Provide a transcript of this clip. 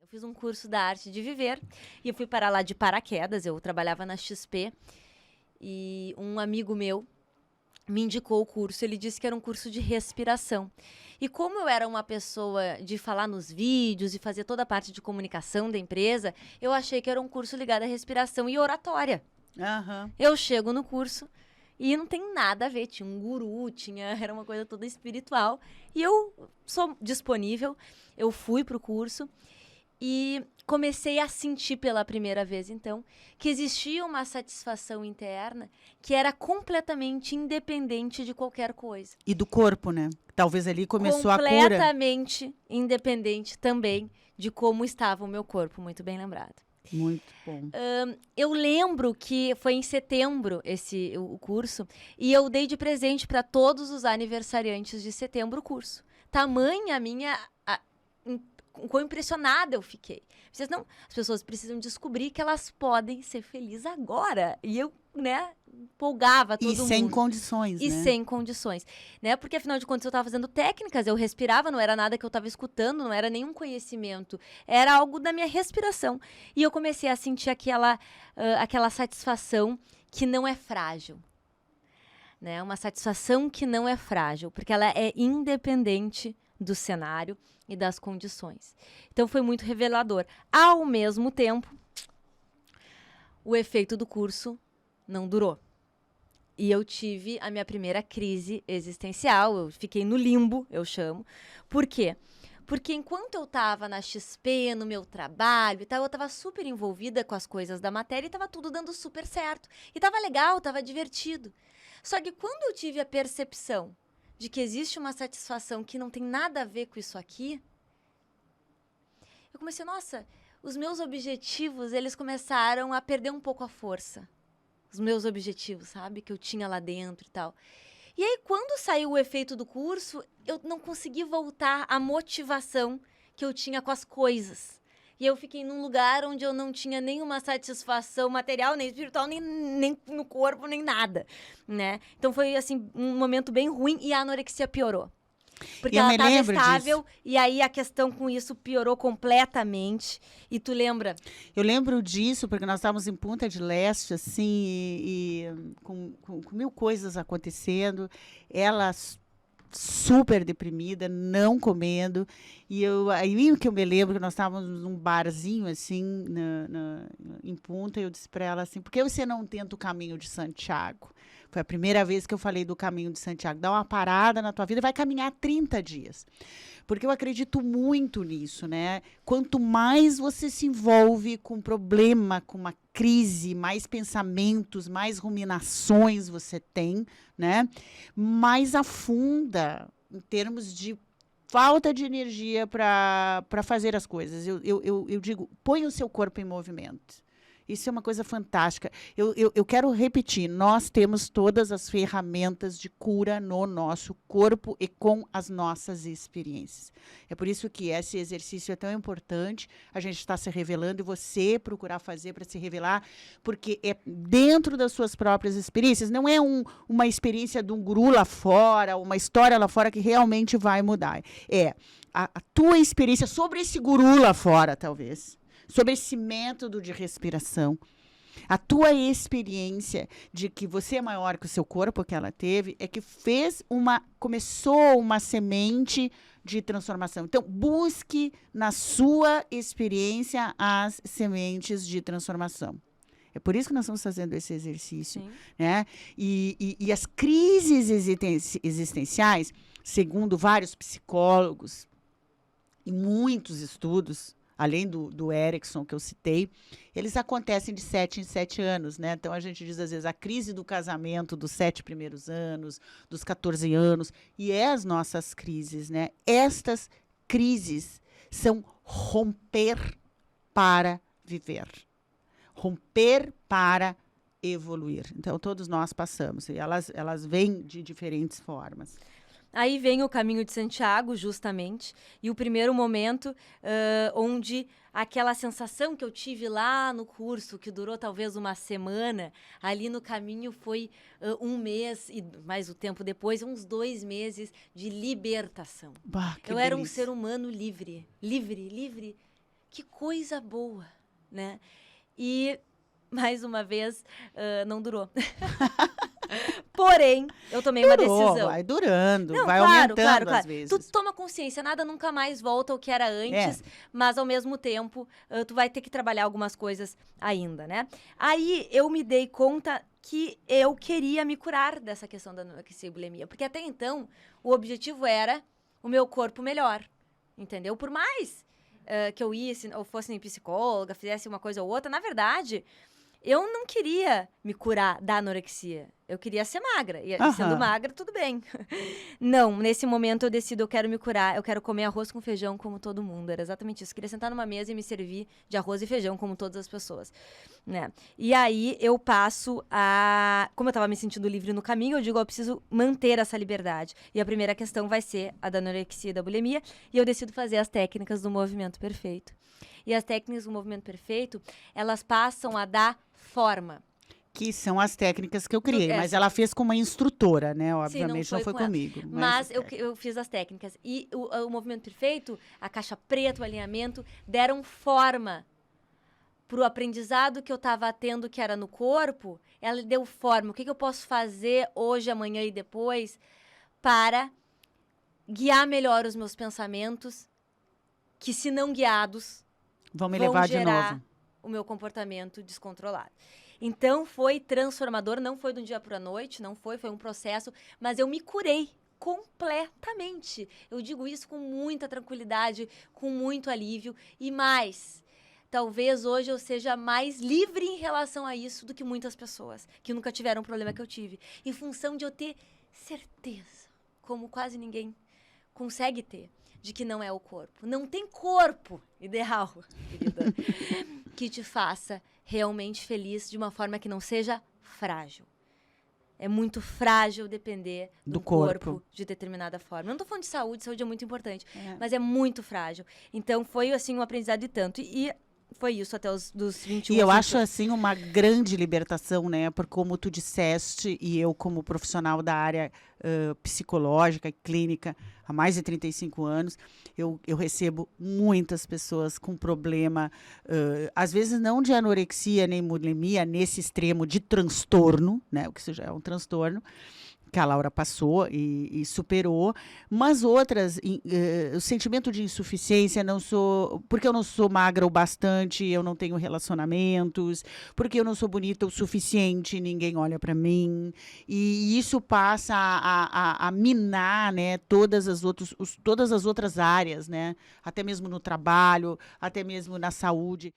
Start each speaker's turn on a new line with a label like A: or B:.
A: Eu fiz um curso da arte de viver e eu fui parar lá de paraquedas. Eu trabalhava na XP e um amigo meu me indicou o curso. Ele disse que era um curso de respiração. E como eu era uma pessoa de falar nos vídeos e fazer toda a parte de comunicação da empresa, eu achei que era um curso ligado à respiração e oratória.
B: Aham.
A: Eu chego no curso e não tem nada a ver. Tinha um guru, era uma coisa toda espiritual. E eu sou disponível, eu fui pro curso e comecei a sentir pela primeira vez, então, que existia uma satisfação interna que era completamente independente de qualquer coisa.
B: E do corpo, né? Talvez ali começou a cura.
A: Completamente independente também de como estava o meu corpo, muito bem lembrado.
B: Muito bom.
A: Eu lembro que foi em setembro o curso e eu dei de presente para todos os aniversariantes de setembro o curso. Tamanha a minha... quão impressionada eu fiquei. As pessoas precisam descobrir que elas podem ser felizes agora. E eu, empolgava todo mundo.
B: E sem condições,
A: E
B: né?
A: sem condições, né? Porque, afinal de contas, eu estava fazendo técnicas, eu respirava, não era nada que eu estava escutando, não era nenhum conhecimento. Era algo da minha respiração. E eu comecei a sentir aquela satisfação que não é frágil. Né? Uma satisfação que não é frágil, porque ela é independente do cenário e das condições. Então foi muito revelador. Ao mesmo tempo, o efeito do curso não durou. E eu tive a minha primeira crise existencial, eu fiquei no limbo, eu chamo. Por quê? Porque enquanto eu estava na XP, no meu trabalho e tal, eu estava super envolvida com as coisas da matéria e estava tudo dando super certo. E estava legal, estava divertido. Só que quando eu tive a percepção de que existe uma satisfação que não tem nada a ver com isso aqui, eu comecei, nossa, os meus objetivos, eles começaram a perder um pouco a força. Os meus objetivos, sabe? Que eu tinha lá dentro e tal. E aí, quando saiu o efeito do curso, eu não consegui voltar à motivação que eu tinha com as coisas. E eu fiquei num lugar onde eu não tinha nenhuma satisfação material, nem espiritual, nem no corpo, nem nada, né? Então foi, assim, um momento bem ruim e a anorexia piorou. Porque
B: Eu
A: ela
B: me
A: estava
B: lembro
A: estável
B: disso.
A: e aí a questão com isso piorou completamente. E tu lembra?
B: Eu lembro disso porque nós estávamos em Punta del Este, assim, com mil coisas acontecendo. Ela super deprimida, não comendo. E aí que eu me lembro que nós estávamos num barzinho, assim, em Punta, e eu disse para ela assim, por que você não tenta o caminho de Santiago? Foi a primeira vez que eu falei do caminho de Santiago. Dá uma parada na tua vida e vai caminhar 30 dias. Porque eu acredito muito nisso, né? Quanto mais você se envolve com um problema, com uma crise, mais pensamentos, mais ruminações você tem, né? Mais afunda em termos de falta de energia para fazer as coisas. Eu digo, põe o seu corpo em movimento. Isso é uma coisa fantástica. Eu quero repetir, nós temos todas as ferramentas de cura no nosso corpo e com as nossas experiências. É por isso que esse exercício é tão importante, a gente está se revelando e você procurar fazer para se revelar, porque é dentro das suas próprias experiências, não é uma experiência de um guru lá fora, uma história lá fora que realmente vai mudar. É a tua experiência sobre esse guru lá fora, talvez. Sobre esse método de respiração. A tua experiência de que você é maior que o seu corpo que ela teve é que começou uma semente de transformação. Então, busque na sua experiência as sementes de transformação. É por isso que nós estamos fazendo esse exercício.
A: Sim.
B: Né? E as crises existenciais, segundo vários psicólogos e muitos estudos, além do Erickson, que eu citei, eles acontecem de 7 em 7 anos, né? Então, a gente diz, às vezes, a crise do casamento dos 7 primeiros anos, dos 14 anos, e as nossas crises, né? Estas crises são romper para viver. Romper para evoluir. Então, todos nós passamos, e elas vêm de diferentes formas.
A: Aí vem o caminho de Santiago, justamente, e o primeiro momento onde aquela sensação que eu tive lá no curso, que durou talvez uma semana, ali no caminho foi um mês, e mais o tempo depois, uns 2 meses de libertação.
B: Bah, que
A: eu era um
B: delícia.
A: ser humano livre, Que coisa boa, né? E, mais uma vez, não durou. Porém, eu tomei uma decisão.
B: Vai durando,
A: Não,
B: vai
A: claro,
B: aumentando
A: claro.
B: às vezes.
A: Tu toma consciência, nada nunca mais volta ao que era antes, mas ao mesmo tempo, tu vai ter que trabalhar algumas coisas ainda, né? Aí eu me dei conta que eu queria me curar dessa questão da anorexia e bulimia, porque até então o objetivo era o meu corpo melhor, entendeu? Por mais que eu ia, ou fosse em psicóloga, fizesse uma coisa ou outra, na verdade, eu não queria me curar da anorexia. Eu queria ser magra. E sendo magra, tudo bem. Não, nesse momento eu decido, eu quero me curar, eu quero comer arroz com feijão como todo mundo. Era exatamente isso. Eu queria sentar numa mesa e me servir de arroz e feijão como todas as pessoas, né? E aí eu passo a... Como eu tava me sentindo livre no caminho, eu digo, eu preciso manter essa liberdade. E a primeira questão vai ser a da anorexia e da bulimia. E eu decido fazer as técnicas do movimento perfeito. E as técnicas do movimento perfeito, elas passam a dar forma.
B: Que são as técnicas que eu criei. Mas ela fez com uma instrutora, né? Obviamente não foi comigo.
A: Mas eu fiz as técnicas. E o movimento perfeito, a caixa preta, o alinhamento, deram forma pro aprendizado que eu estava tendo, que era no corpo. Ela deu forma. O que eu posso fazer hoje, amanhã e depois para guiar melhor os meus pensamentos, que se não guiados,
B: vão me levar de novo.
A: O meu comportamento descontrolado. Então, foi transformador, não foi de um dia para a noite, foi um processo, mas eu me curei completamente. Eu digo isso com muita tranquilidade, com muito alívio e mais. Talvez hoje eu seja mais livre em relação a isso do que muitas pessoas que nunca tiveram o problema que eu tive. Em função de eu ter certeza, como quase ninguém consegue ter, de que não é o corpo. Não tem corpo ideal, querida, que te faça realmente feliz de uma forma que não seja frágil. É muito frágil depender do corpo de determinada forma. Eu não tô falando de saúde é muito importante, mas é muito frágil. Então, foi, assim, um aprendizado de tanto. E foi isso até os dos 21
B: E eu acho, assim, uma grande libertação, né? Por como tu disseste, e eu como profissional da área psicológica e clínica há mais de 35 anos, eu recebo muitas pessoas com problema, às vezes não de anorexia nem bulimia, nesse extremo de transtorno, né? O que isso já é um transtorno, que a Laura passou e superou, mas outras, o sentimento de insuficiência, porque eu não sou magra o bastante, eu não tenho relacionamentos, porque eu não sou bonita o suficiente, ninguém olha para mim, e isso passa a minar, né, todas as outras áreas, né, até mesmo no trabalho, até mesmo na saúde.